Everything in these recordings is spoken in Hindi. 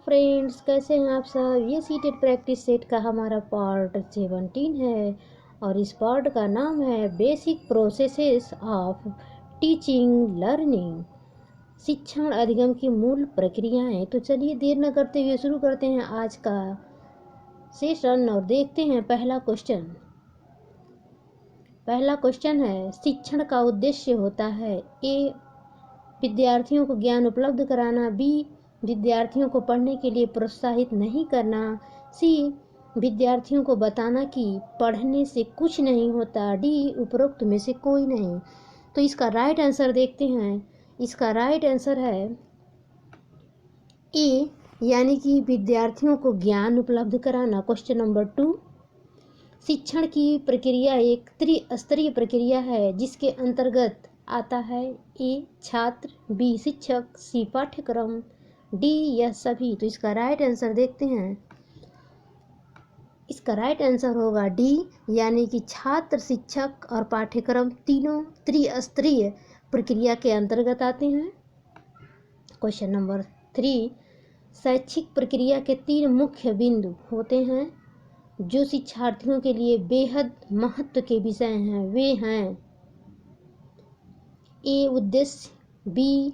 फ्रेंड्स, कैसे हैं आप सब। ये सीटेड प्रैक्टिस सेट का हमारा पार्ट 17 है और इस पार्ट का नाम है basic processes of teaching learning, शिक्षण अधिगम की मूल प्रक्रियाएं। तो चलिए देर न करते हुए शुरू करते हैं आज का सेशन और देखते हैं पहला क्वेश्चन है, शिक्षण का उद्देश्य होता है ए, विद्यार्थियों को ज्ञान उपलब्ध कराना, बी, विद्यार्थियों को पढ़ने के लिए प्रोत्साहित नहीं करना, सी, विद्यार्थियों को बताना कि पढ़ने से कुछ नहीं होता, डी, उपरोक्त में से कोई नहीं। तो इसका राइट आंसर देखते हैं। इसका राइट आंसर है ए, यानी कि विद्यार्थियों को ज्ञान उपलब्ध कराना। क्वेश्चन नंबर 2, शिक्षण की प्रक्रिया एक त्रिस्तरीय प्रक्रिया है जिसके अंतर्गत आता है ए, छात्र, बी, शिक्षक, सी, पाठ्यक्रम, डी, यह सभी। तो इसका राइट आंसर देखते हैं। इसका राइट आंसर होगा डी, यानी कि छात्र, शिक्षक और पाठ्यक्रम तीनों त्रिस्तरीय प्रक्रिया के अंतर्गत आते हैं। क्वेश्चन नंबर 3, शैक्षिक प्रक्रिया के 3 मुख्य बिंदु होते हैं जो शिक्षार्थियों के लिए बेहद महत्व के विषय हैं। वे हैं ए, उद्देश्य, बी,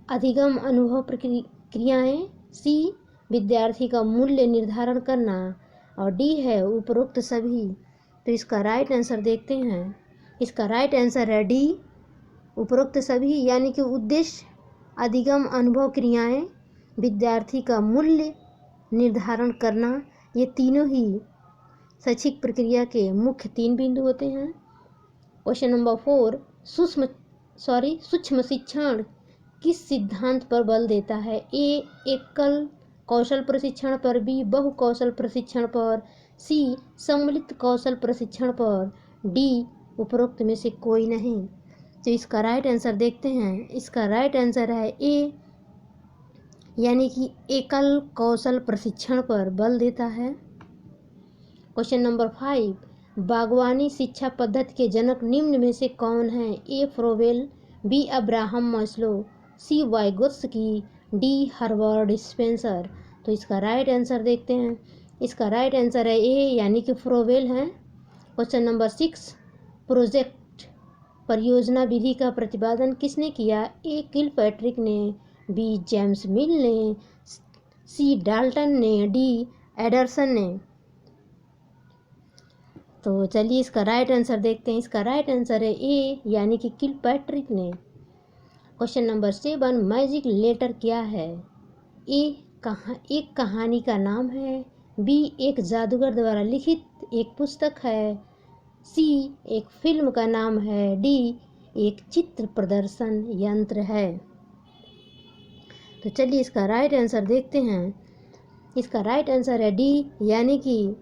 अधिगम अनुभव प्रक्रियाएं, सी, विद्यार्थी का मूल्य निर्धारण करना और डी है उपरोक्त सभी। तो इसका राइट आंसर देखते हैं। इसका राइट आंसर है डी, उपरोक्त सभी, यानी कि उद्देश्य, अधिगम अनुभव क्रियाएं, विद्यार्थी का मूल्य निर्धारण करना, ये तीनों ही शैक्षिक प्रक्रिया के मुख्य 3 बिंदु होते हैं। क्वेश्चन नंबर 4, सूक्ष्म शिक्षण किस सिद्धांत पर बल देता है। ए, एकल कौशल प्रशिक्षण पर, बी, बहु कौशल प्रशिक्षण पर, सी, सम्मिलित कौशल प्रशिक्षण पर, डी, उपरोक्त में से कोई नहीं। तो इसका राइट आंसर देखते हैं। इसका राइट आंसर है ए, यानी कि एकल कौशल प्रशिक्षण पर बल देता है। क्वेश्चन नंबर 5, बागवानी शिक्षा पद्धति के जनक निम्न में से कौन है। ए, फ्रोवेल, बी, अब्राहम मास्लो, सी, वाइगोत्स्की, डी, हर्बर्ट स्पेंसर। तो इसका राइट आंसर देखते हैं। इसका राइट आंसर है ए, यानी कि फ्रोवेल है। क्वेश्चन नंबर 6, प्रोजेक्ट परियोजना विधि का प्रतिपादन किसने किया। ए, किलपैट्रिक ने, बी, जेम्स मिल ने, सी, डाल्टन ने, डी, एडरसन ने। तो चलिए इसका राइट आंसर देखते हैं। इसका राइट आंसर है ए, यानी कि किलपैट्रिक ने। क्वेश्चन नंबर 7, मैजिक लेटर क्या है। ए, एक कहानी का नाम है, बी, एक जादूगर द्वारा लिखित एक पुस्तक है, सी, एक फिल्म का नाम है, डी, एक चित्र प्रदर्शन यंत्र है। तो चलिए इसका राइट आंसर देखते हैं। इसका राइट आंसर है डी, यानी कि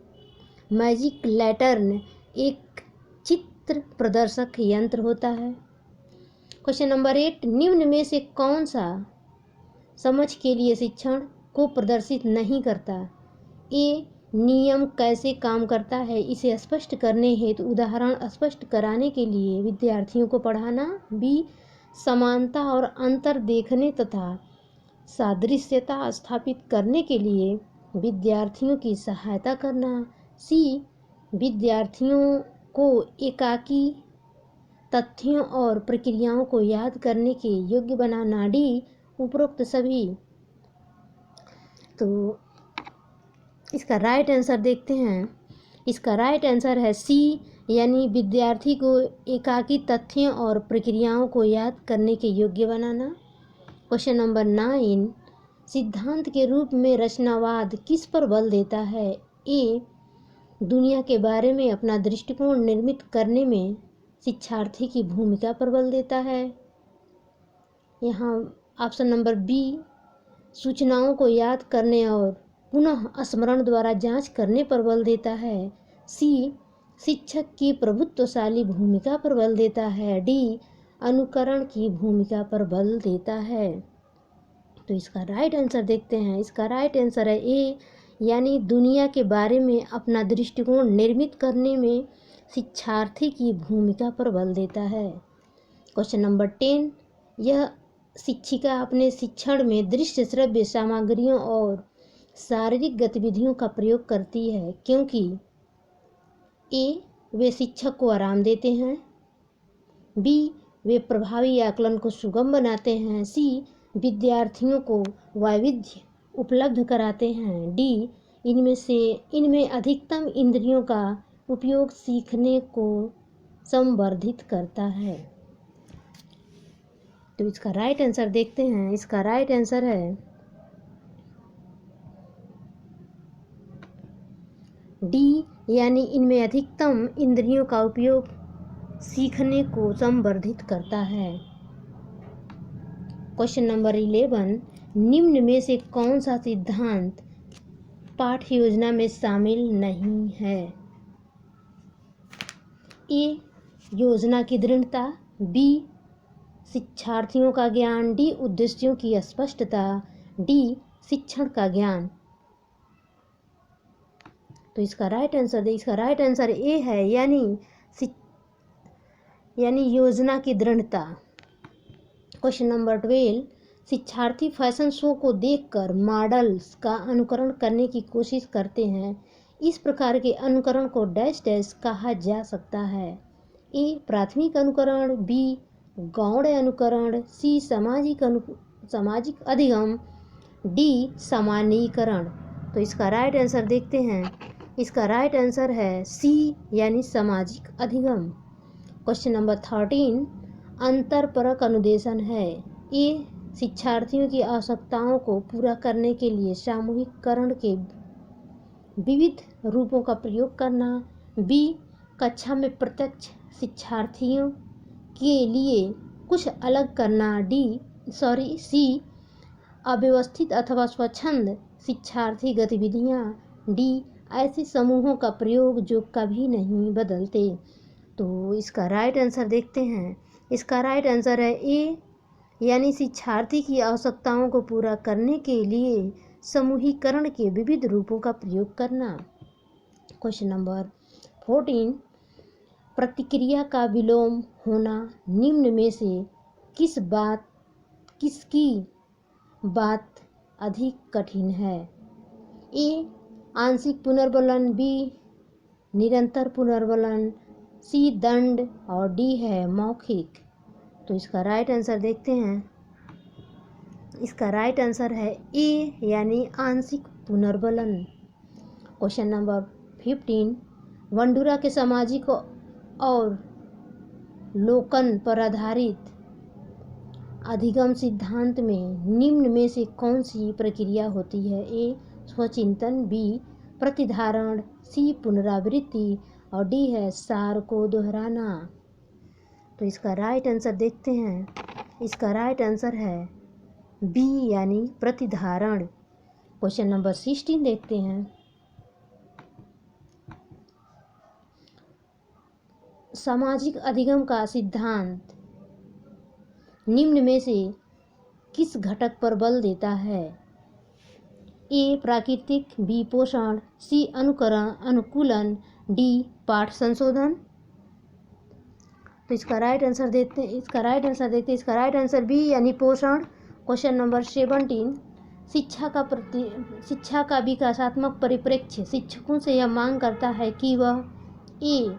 मैजिक लैटर्न एक चित्र प्रदर्शक यंत्र होता है। क्वेश्चन नंबर 8, निम्न में से कौन सा समझ के लिए शिक्षण को प्रदर्शित नहीं करता। ए, नियम कैसे काम करता है इसे स्पष्ट करने हेतु उदाहरण स्पष्ट कराने के लिए विद्यार्थियों को पढ़ाना, बी, समानता और अंतर देखने तथा सादृश्यता स्थापित करने के लिए विद्यार्थियों की सहायता करना, सी, विद्यार्थियों को एकाकी तथ्यों और प्रक्रियाओं को याद करने के योग्य बनाना, डी, उपरोक्त सभी। तो इसका राइट आंसर देखते हैं। इसका राइट आंसर है सी, यानी विद्यार्थी को एकाकी तथ्यों और प्रक्रियाओं को याद करने के योग्य बनाना। क्वेश्चन नंबर 9, सिद्धांत के रूप में रचनावाद किस पर बल देता है। ए, दुनिया के बारे में अपना दृष्टिकोण निर्मित करने में शिक्षार्थी की भूमिका पर बल देता है। यहाँ ऑप्शन नंबर बी, सूचनाओं को याद करने और पुनः स्मरण द्वारा जांच करने पर बल देता है, सी, शिक्षक की प्रभुत्वशाली भूमिका पर बल देता है, डी, अनुकरण की भूमिका पर बल देता है। तो इसका राइट आंसर देखते हैं। इसका राइट आंसर है ए, यानी दुनिया के बारे में अपना दृष्टिकोण निर्मित करने में शिक्षार्थी की भूमिका पर बल देता है। क्वेश्चन नंबर 10, यह शिक्षिका अपने शिक्षण में दृश्य श्रव्य सामग्रियों और शारीरिक गतिविधियों का प्रयोग करती है क्योंकि ए, वे शिक्षक को आराम देते हैं, बी, वे प्रभावी आकलन को सुगम बनाते हैं, सी, विद्यार्थियों को वैविध्य उपलब्ध कराते हैं, डी, इनमें अधिकतम इंद्रियों का उपयोग सीखने को संवर्धित करता है। तो इसका राइट आंसर देखते हैं। इसका राइट आंसर है डी, यानी इनमें अधिकतम इंद्रियों का उपयोग सीखने को संवर्धित करता है। क्वेश्चन नंबर 11, निम्न में से कौन सा सिद्धांत पाठ्य योजना में शामिल नहीं है? ए, योजना की दृढ़ता, बी, शिक्षार्थियों का ज्ञान, डी, उद्देश्यों की स्पष्टता, डी, शिक्षण का ज्ञान। तो इसका राइट आंसर ए है, यानी योजना की दृढ़ता। क्वेश्चन नंबर 12, शिक्षार्थी फैशन शो को देखकर मॉडल्स का अनुकरण करने की कोशिश करते हैं। इस प्रकार के अनुकरण को डैश डैश कहा जा सकता है। ए, प्राथमिक अनुकरण, बी, गौण अनुकरण, सी, सामाजिक अधिगम, डी, सामान्यीकरण। तो इसका राइट आंसर देखते हैं। इसका राइट आंसर है सी, यानी सामाजिक अधिगम। क्वेश्चन नंबर 13, अंतरपरक अनुदेशन है। ए, शिक्षार्थियों की आवश्यकताओं को पूरा करने के लिए सामूहिककरण के विविध रूपों का प्रयोग करना, बी, कक्षा में प्रत्यक्ष शिक्षार्थियों के लिए कुछ अलग करना, सी, अव्यवस्थित अथवा स्वच्छंद शिक्षार्थी गतिविधियाँ, डी, ऐसे समूहों का प्रयोग जो कभी नहीं बदलते। तो इसका राइट आंसर देखते हैं। इसका राइट आंसर है ए, यानी शिक्षार्थी की आवश्यकताओं को पूरा करने के लिए समूहीकरण के विविध रूपों का प्रयोग करना। क्वेश्चन नंबर 14, प्रतिक्रिया का विलोम होना निम्न में से किसकी बात अधिक कठिन है? ए, आंशिक पुनर्वलन, बी, निरंतर पुनर्वलन, सी, दंड, और डी है मौखिक। तो इसका राइट आंसर देखते हैं। इसका राइट आंसर है ए, यानी आंशिक पुनर्वलन। क्वेश्चन नंबर 15, वंडूरा के सामाजिक और लोकन पर आधारित अधिगम सिद्धांत में निम्न में से कौन सी प्रक्रिया होती है? ए, स्वचिंतन, बी, प्रतिधारण, सी, पुनरावृत्ति, और डी है सार को दोहराना। तो इसका राइट आंसर देखते हैं। इसका राइट आंसर है बी, यानी प्रतिधारण। क्वेश्चन नंबर 16 देखते हैं। सामाजिक अधिगम का सिद्धांत निम्न में से किस घटक पर बल देता है? ए, प्राकृतिक, बी, पोषण, सी, अनुकूलन, डी, पाठ संशोधन। तो इसका राइट आंसर देखते हैं। इसका राइट आंसर बी, यानी पोषण। क्वेश्चन नंबर 17, शिक्षा का विकासात्मक परिप्रेक्ष्य शिक्षकों से यह मांग करता है कि वह ए,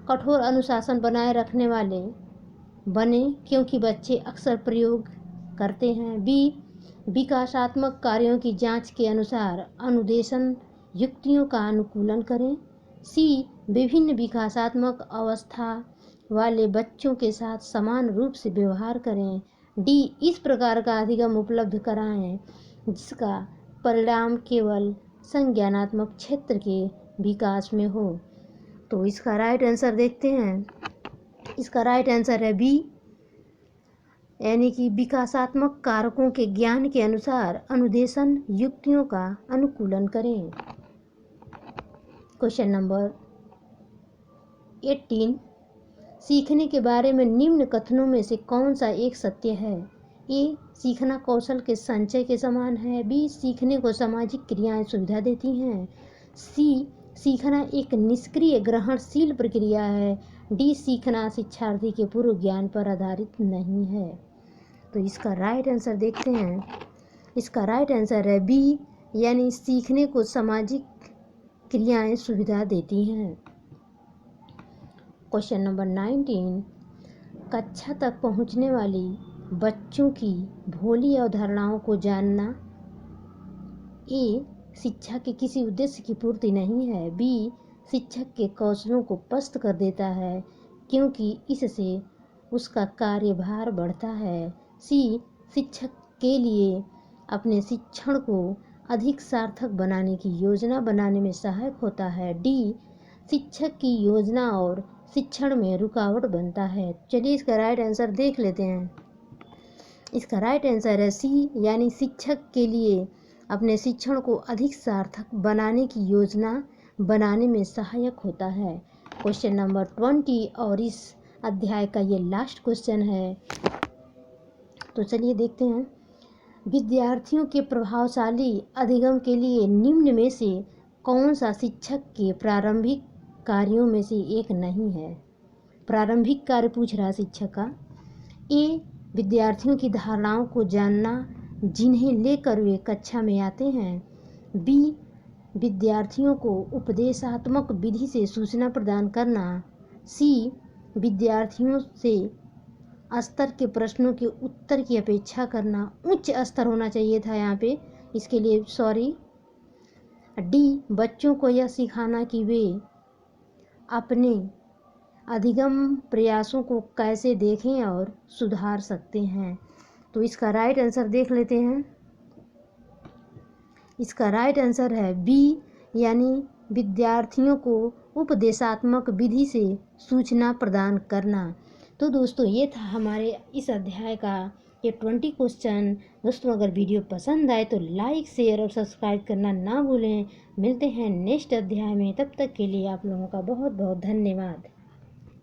कठोर अनुशासन बनाए रखने वाले बने क्योंकि बच्चे अक्सर प्रयोग करते हैं, बी, विकासात्मक कार्यों की जांच के अनुसार अनुदेशन युक्तियों का अनुकूलन करें, सी, विभिन्न विकासात्मक अवस्था वाले बच्चों के साथ समान रूप से व्यवहार करें, डी, इस प्रकार का अधिगम उपलब्ध कराएं जिसका परिणाम केवल संज्ञानात्मक क्षेत्र के विकास में हो। तो इसका राइट आंसर देखते हैं। इसका राइट आंसर है बी, यानी कि विकासात्मक कारकों के ज्ञान के अनुसार अनुदेशन युक्तियों का अनुकूलन करें। क्वेश्चन नंबर 18, सीखने के बारे में निम्न कथनों में से कौन सा एक सत्य है? ए, सीखना कौशल के संचय के समान है, बी, सीखने को सामाजिक क्रियाएं सुविधा देती हैं, सी, सीखना एक निष्क्रिय ग्रहणशील प्रक्रिया है, डी, सीखना शिक्षार्थी के पूर्व ज्ञान पर आधारित नहीं है। तो इसका राइट आंसर देखते हैं। इसका राइट आंसर है बी, यानी सीखने को सामाजिक क्रियाएं सुविधा देती हैं। क्वेश्चन नंबर 19, कक्षा तक पहुंचने वाली बच्चों की भोली अवधारणाओं को जानना ए, शिक्षा के किसी उद्देश्य की पूर्ति नहीं है। बी, शिक्षक के कौशलों को पस्त कर देता है क्योंकि इससे उसका कार्यभार बढ़ता है। सी, शिक्षक के लिए अपने शिक्षण को अधिक सार्थक बनाने की योजना बनाने में सहायक होता है। डी, शिक्षक की योजना और शिक्षण में रुकावट बनता है। चलिए इसका राइट आंसर देख लेते हैं। इसका राइट आंसर है सी, यानी शिक्षक के लिए अपने शिक्षण को अधिक सार्थक बनाने की योजना बनाने में सहायक होता है। क्वेश्चन नंबर 20 और इस अध्याय का ये लास्ट क्वेश्चन है, तो चलिए देखते हैं। विद्यार्थियों के प्रभावशाली अधिगम के लिए निम्न में से कौन सा शिक्षक के प्रारंभिक कार्यों में से एक नहीं है। प्रारंभिक कार्य पूछ रहा शिक्षक का। ए, विद्यार्थियों की धारणाओं को जानना जिन्हें लेकर वे कक्षा में आते हैं। बी, विद्यार्थियों को उपदेशात्मक विधि से सूचना प्रदान करना। सी, विद्यार्थियों से स्तर के प्रश्नों के उत्तर की अपेक्षा करना। उच्च स्तर होना चाहिए था यहाँ पे, इसके लिए सॉरी। डी, बच्चों को यह सिखाना कि वे अपने अधिगम प्रयासों को कैसे देखें और सुधार सकते हैं। तो इसका राइट आंसर देख लेते हैं। इसका राइट आंसर है बी, यानी विद्यार्थियों को उपदेशात्मक विधि से सूचना प्रदान करना। तो दोस्तों ये था हमारे इस अध्याय का ये 20 क्वेश्चन। दोस्तों अगर वीडियो पसंद आए तो लाइक, शेयर और सब्सक्राइब करना ना भूलें। मिलते हैं नेक्स्ट अध्याय में, तब तक के लिए आप लोगों का बहुत बहुत धन्यवाद।